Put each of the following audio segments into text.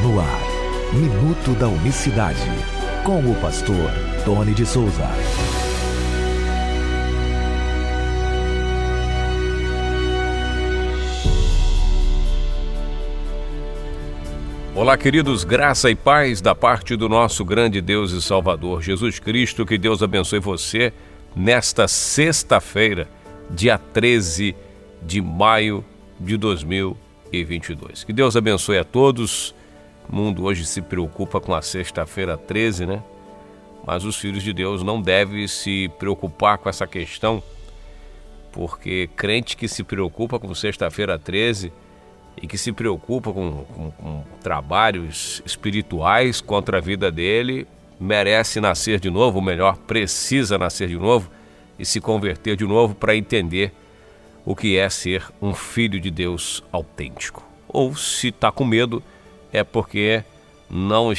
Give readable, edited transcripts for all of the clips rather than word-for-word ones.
No ar, Minuto da Unicidade, com o pastor Tony de Souza. Olá, queridos, graça e paz da parte do nosso grande Deus e Salvador, Jesus Cristo. Que Deus abençoe você nesta sexta-feira, dia 13 de maio de 2022. Que Deus abençoe a todos. O mundo hoje se preocupa com a sexta-feira 13, né? Mas os filhos de Deus não devem se preocupar com essa questão, porque crente que se preocupa com sexta-feira 13 e que se preocupa com trabalhos espirituais contra a vida dele, merece nascer de novo, ou melhor, precisa nascer de novo e se converter de novo para entender o que é ser um filho de Deus autêntico. Ou se está com medo, é porque não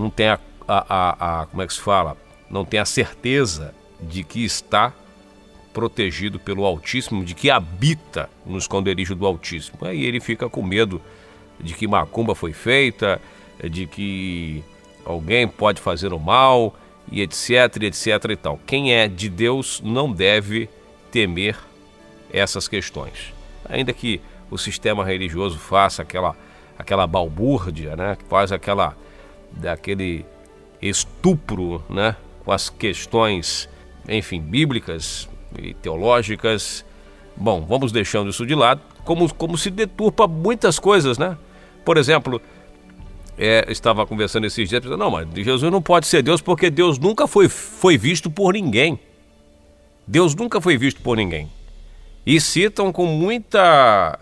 tem como é que se fala? Não tem a certeza de que está protegido pelo Altíssimo, de que habita no esconderijo do Altíssimo. Aí ele fica com medo de que macumba foi feita, de que alguém pode fazer o mal, e etc, etc e tal. Quem é de Deus não deve temer essas questões. Ainda que o sistema religioso faça aquela balbúrdia, né? Faz daquele estupro, né? Com as questões, enfim, bíblicas e teológicas. Bom, vamos deixando isso de lado, como se deturpa muitas coisas, né? Por exemplo, estava conversando esses dias, pensando, não, mas Jesus não pode ser Deus porque Deus nunca foi visto por ninguém. Deus nunca foi visto por ninguém. E citam com muita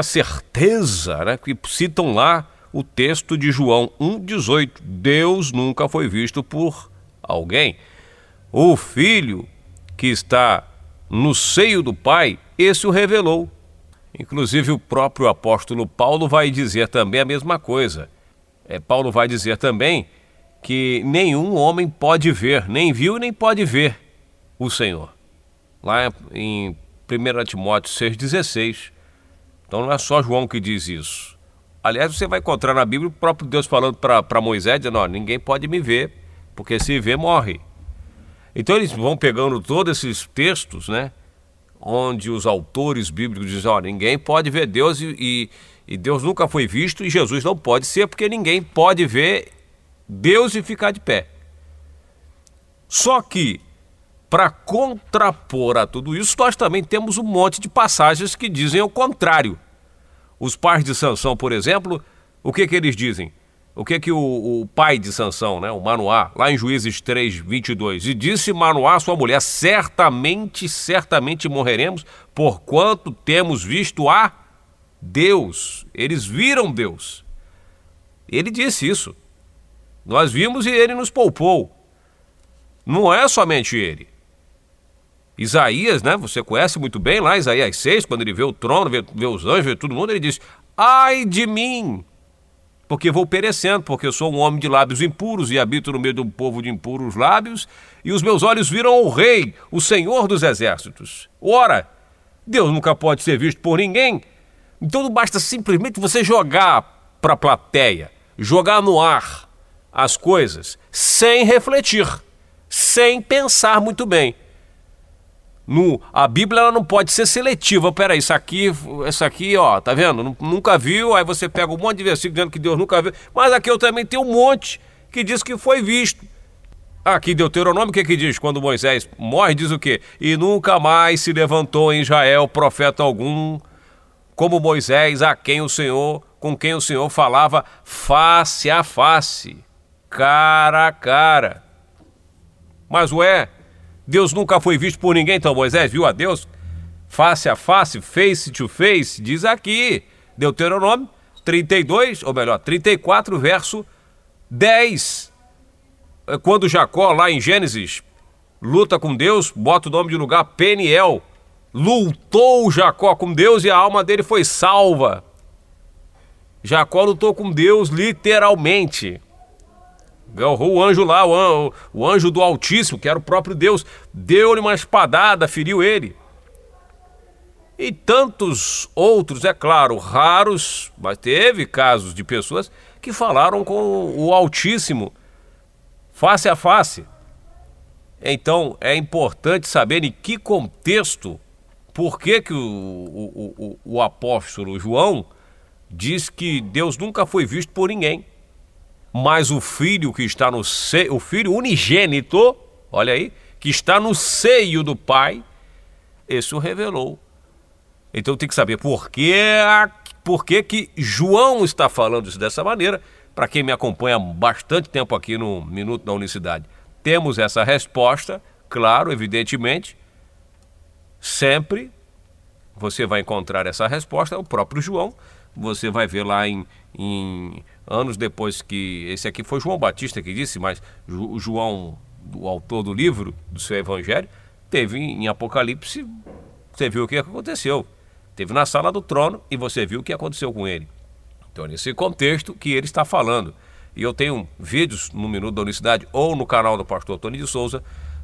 certeza, né? Que citam lá o texto de João 1,18. Deus nunca foi visto por alguém. O Filho que está no seio do Pai, esse o revelou. Inclusive o próprio apóstolo Paulo vai dizer também a mesma coisa. Paulo vai dizer também que nenhum homem pode ver, nem viu nem pode ver o Senhor. Lá em 1 Timóteo 6,16. Então não é só João que diz isso. Aliás, você vai encontrar na Bíblia o próprio Deus falando para Moisés, dizendo, ó, ninguém pode me ver, porque se vê, morre. Então eles vão pegando todos esses textos, né, onde os autores bíblicos dizem, ó, ninguém pode ver Deus e Deus nunca foi visto e Jesus não pode ser, porque ninguém pode ver Deus e ficar de pé. Só que, para contrapor a tudo isso, nós também temos um monte de passagens que dizem o contrário. Os pais de Sansão, por exemplo, o que eles dizem? O que o pai de Sansão, né, o Manoá, lá em Juízes 3:22, e disse Manoá à sua mulher, certamente morreremos, porquanto temos visto a Deus. Eles viram Deus. Ele disse isso. Nós vimos e ele nos poupou. Não é somente ele. Isaías, né, você conhece muito bem lá, Isaías 6, quando ele vê o trono, vê os anjos, vê todo mundo, ele diz, ai de mim, porque vou perecendo, porque eu sou um homem de lábios impuros e habito no meio de um povo de impuros lábios, e os meus olhos viram o Rei, o Senhor dos Exércitos. Ora, Deus nunca pode ser visto por ninguém, então não basta simplesmente você jogar para a plateia, jogar no ar as coisas, sem refletir, sem pensar muito bem. A Bíblia ela não pode ser seletiva. Peraí, isso aqui, ó, tá vendo? Nunca viu, aí você pega um monte de versículo dizendo que Deus nunca viu, mas aqui eu também tenho um monte que diz que foi visto. Aqui Deuteronômio, o que diz? Quando Moisés morre, diz o quê? E nunca mais se levantou em Israel profeta algum, como Moisés, com quem o Senhor falava face a face, cara a cara. Mas Deus nunca foi visto por ninguém, então Moisés viu a Deus face a face, face to face, diz aqui, Deuteronômio 32, ou melhor, 34, verso 10. Quando Jacó, lá em Gênesis, luta com Deus, bota o nome de lugar Peniel, lutou Jacó com Deus e a alma dele foi salva. Jacó lutou com Deus literalmente. O anjo lá, o anjo do Altíssimo, que era o próprio Deus, deu-lhe uma espadada, feriu ele. E tantos outros, é claro, raros, mas teve casos de pessoas que falaram com o Altíssimo face a face. Então é importante saber em que contexto, por que o apóstolo João diz que Deus nunca foi visto por ninguém. Mas o filho que está no seio, o filho unigênito, olha aí, que está no seio do Pai, esse o revelou. Então tem que saber por que João está falando isso dessa maneira. Para quem me acompanha há bastante tempo aqui no Minuto da Unicidade, temos essa resposta, claro, evidentemente. Sempre você vai encontrar essa resposta, o próprio João. Você vai ver lá em anos depois que... Esse aqui foi João Batista que disse, mas o João, o autor do livro, do seu evangelho, teve em Apocalipse, você viu o que aconteceu. Teve na sala do trono e você viu o que aconteceu com ele. Então, nesse contexto que ele está falando. E eu tenho vídeos no Minuto da Unicidade ou no canal do pastor Tony de Souza.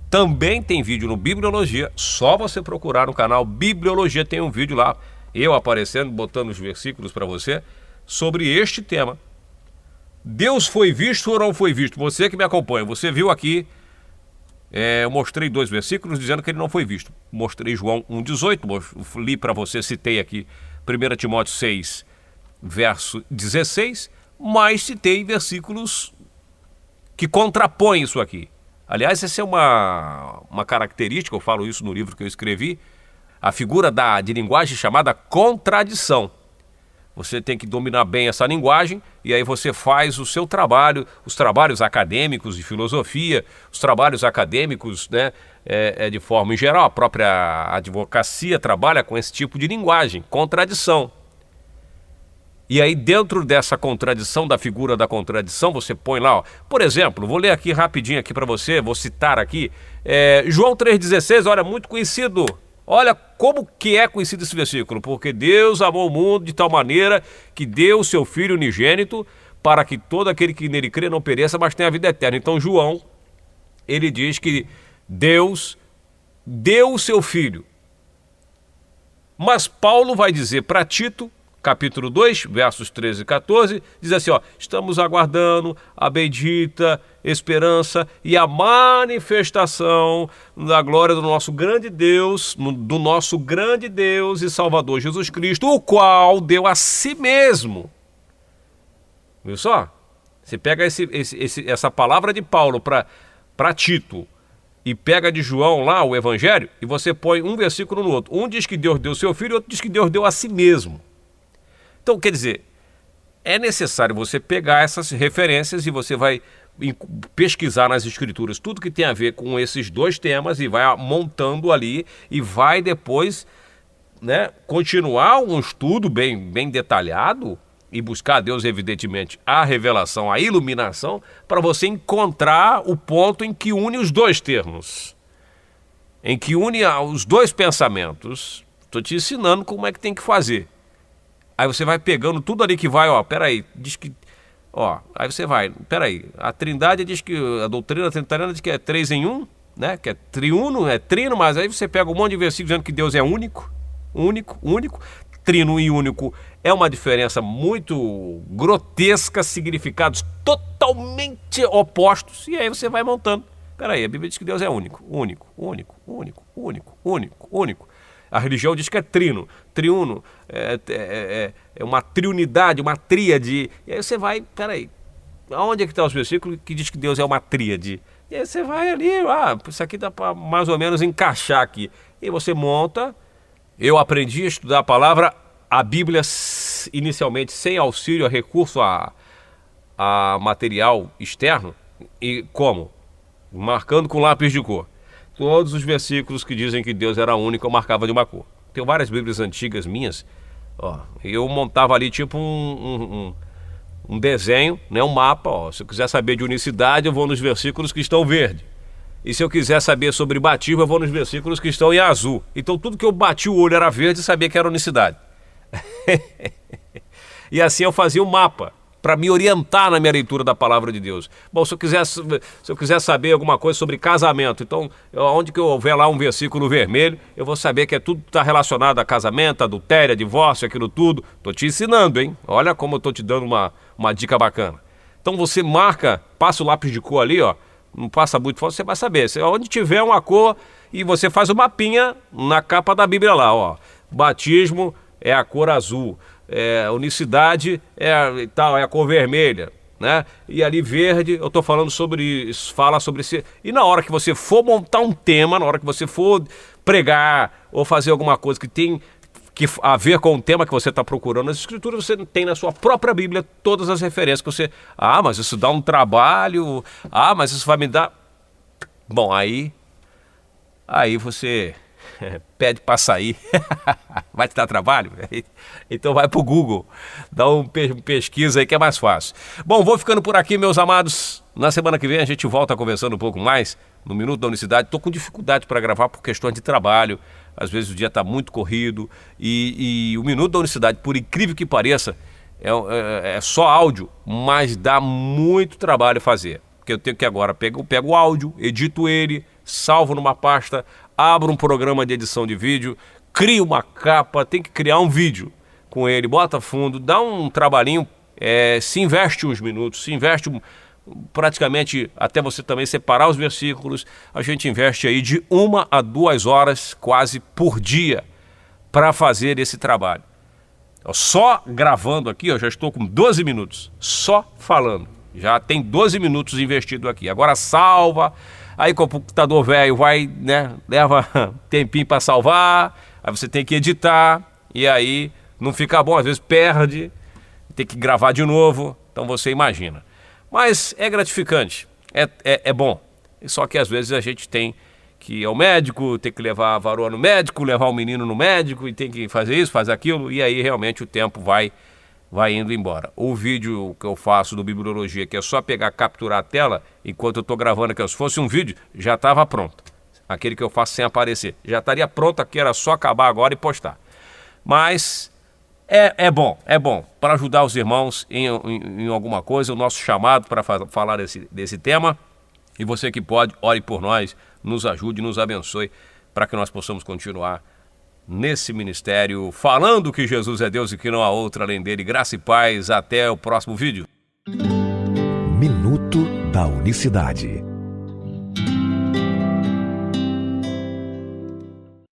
Também tem vídeo no Bibliologia, só você procurar no canal Bibliologia, tem um vídeo lá, eu aparecendo, botando os versículos para você, sobre este tema. Deus foi visto ou não foi visto? Você que me acompanha, você viu aqui, eu mostrei 2 versículos dizendo que ele não foi visto. Mostrei João 1,18, li para você, citei aqui 1 Timóteo 6, verso 16, mas citei versículos que contrapõem isso aqui. Aliás, essa é uma característica, eu falo isso no livro que eu escrevi, a figura de linguagem chamada contradição. Você tem que dominar bem essa linguagem e aí você faz o seu trabalho, os trabalhos acadêmicos de filosofia, os trabalhos acadêmicos, né, de forma em geral, a própria advocacia trabalha com esse tipo de linguagem, contradição. E aí dentro dessa contradição, da figura da contradição, você põe lá, ó, por exemplo, vou ler aqui rapidinho aqui para você, vou citar aqui, João 3,16, olha, muito conhecido. Olha como que é conhecido esse versículo. Porque Deus amou o mundo de tal maneira que deu o seu Filho unigênito para que todo aquele que nele crê não pereça, mas tenha a vida eterna. Então João, ele diz que Deus deu o seu Filho. Mas Paulo vai dizer para Tito, capítulo 2, versos 13 e 14, diz assim, ó, estamos aguardando a bendita esperança e a manifestação da glória do nosso grande Deus e Salvador Jesus Cristo, o qual deu a si mesmo. Viu só? Você pega essa palavra de Paulo para Tito e pega de João lá o evangelho e você põe um versículo no outro. Um diz que Deus deu o seu Filho e outro diz que Deus deu a si mesmo. Então, quer dizer, é necessário você pegar essas referências e você vai pesquisar nas escrituras tudo que tem a ver com esses 2 temas e vai montando ali e vai depois, né, continuar um estudo bem detalhado e buscar a Deus, evidentemente, a revelação, a iluminação, para você encontrar o ponto em que une os 2 termos, em que une os 2 pensamentos. Estou te ensinando como é que tem que fazer. Aí você vai pegando tudo ali que vai, ó, peraí, diz que, ó, aí você vai, peraí, a Trindade diz que, a doutrina trinitariana diz que é 3 em 1, né, que é triuno, é trino, mas aí você pega um monte de versículos dizendo que Deus é único, trino e único é uma diferença muito grotesca, significados totalmente opostos, e aí você vai montando, peraí, a Bíblia diz que Deus é único. A religião diz que é trino, triuno, é uma triunidade, uma tríade. E aí você vai, peraí, aonde é que está os versículos que diz que Deus é uma tríade? E aí você vai ali, isso aqui dá para mais ou menos encaixar aqui. E você monta. Eu aprendi a estudar a Bíblia inicialmente sem auxílio, a recurso a material externo. E como? Marcando com lápis de cor. Todos os versículos que dizem que Deus era único, eu marcava de uma cor. Tem várias Bíblias antigas minhas, ó, eu montava ali tipo um desenho, né, um mapa. Ó, se eu quiser saber de unicidade, eu vou nos versículos que estão verde. E se eu quiser saber sobre batismo, eu vou nos versículos que estão em azul. Então tudo que eu bati o olho era verde e sabia que era unicidade. E assim eu fazia um mapa para me orientar na minha leitura da palavra de Deus. Bom, se eu quiser saber alguma coisa sobre casamento, então, onde que eu houver lá um versículo vermelho, eu vou saber que tudo está relacionado a casamento, adultério, divórcio, aquilo tudo. Estou te ensinando, hein? Olha como eu estou te dando uma dica bacana. Então você marca, passa o lápis de cor ali, ó, não passa muito forte, você vai saber. Onde tiver uma cor e você faz o mapinha na capa da Bíblia lá, ó. Batismo é a cor azul, unicidade é a cor vermelha, né? E ali verde, eu estou falando sobre isso, fala sobre isso. E na hora que você for montar um tema, na hora que você for pregar ou fazer alguma coisa que tem a ver com o tema que você está procurando nas escrituras, você tem na sua própria Bíblia todas as referências que você... Ah, mas isso dá um trabalho. Ah, mas isso vai me dar... Bom, aí você pede para sair. Vai te dar trabalho? Então vai para o Google, dá uma pesquisa aí que é mais fácil. Bom, vou ficando por aqui, meus amados. Na semana que vem a gente volta conversando um pouco mais no Minuto da Unicidade. Estou com dificuldade para gravar por questões de trabalho. Às vezes o dia está muito corrido e o Minuto da Unicidade, por incrível que pareça, é só áudio, mas dá muito trabalho fazer. Porque eu tenho que agora pego o áudio, edito ele, salvo numa pasta, abro um programa de edição de vídeo, crio uma capa, tem que criar um vídeo com ele, bota fundo, dá um trabalhinho, se investe uns minutos, se investe praticamente até você também separar os versículos. A gente investe aí de 1 a 2 horas quase por dia para fazer esse trabalho. Só gravando aqui, eu já estou com 12 minutos, só falando. Já tem 12 minutos investido aqui. Agora salva, aí o computador velho vai, né, leva tempinho para salvar, aí você tem que editar, e aí não fica bom, às vezes perde, tem que gravar de novo, então você imagina. Mas é gratificante, é bom. Só que às vezes a gente tem que ir ao médico, tem que levar a varoa no médico, levar o menino no médico, e tem que fazer isso, fazer aquilo, e aí realmente o tempo vai indo embora. O vídeo que eu faço do Bibliologia, que é só pegar, capturar a tela, enquanto eu estou gravando aqui, se fosse um vídeo, já estava pronto. Aquele que eu faço sem aparecer. Já estaria pronto aqui, era só acabar agora e postar. Mas... É bom para ajudar os irmãos em alguma coisa, o nosso chamado para falar desse tema. E você que pode, ore por nós, nos ajude, nos abençoe, para que nós possamos continuar nesse ministério, falando que Jesus é Deus e que não há outro além dele. Graça e paz, até o próximo vídeo. Minuto da Unicidade.